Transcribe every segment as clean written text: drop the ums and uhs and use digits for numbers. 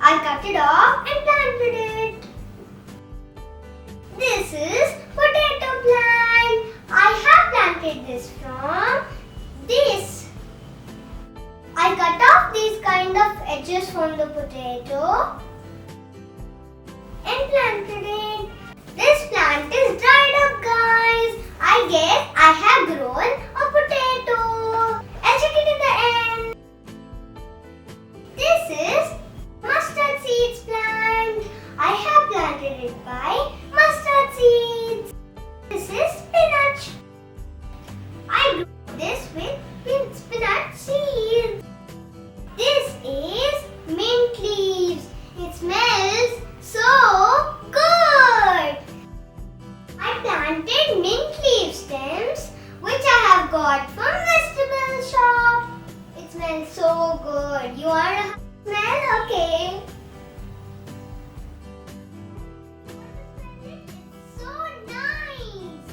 I cut it off and planted it. This is potato plant. I have planted this from this. I cut off these kind of edges from the potato and planted it. This plant is dried up, guys. I guess I have grown a potato. I'll check it in the end. This is mustard seeds plant. I have planted it by mustard seeds. This is spinach. I grew this with spinach seeds. This is mint leaves. It smells so good. I planted mint leaf stems which I have got from vegetable shop. It smells so good. You want to smell? Okay. It's so nice.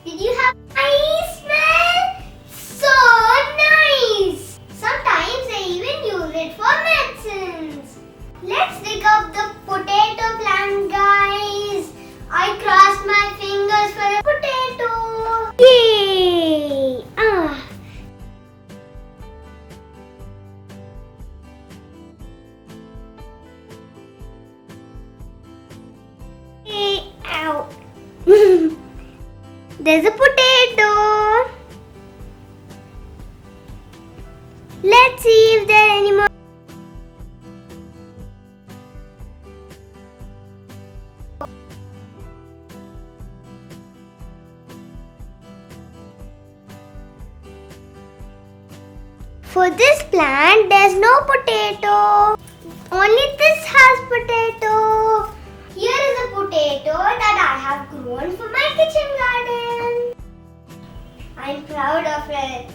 Did you have a nice smell? So nice. Sometimes I even use it for medicines. Let's dig up the potato plant, guys. I crossed my fingers for a potato. Yay! Hey, ow. There's a potato. Let's see if there are any more. For this plant, there's no potato. Only this has potato. Here is a potato that I have grown for my kitchen garden. I'm proud of it.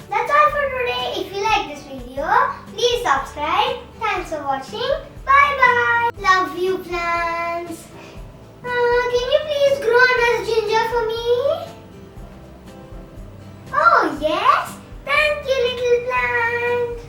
That's all for today. If you like this video, please subscribe. Thanks for watching. Bye bye. Love you, plants. Can you please grow another ginger for me? Oh yes. Thank you, little plant.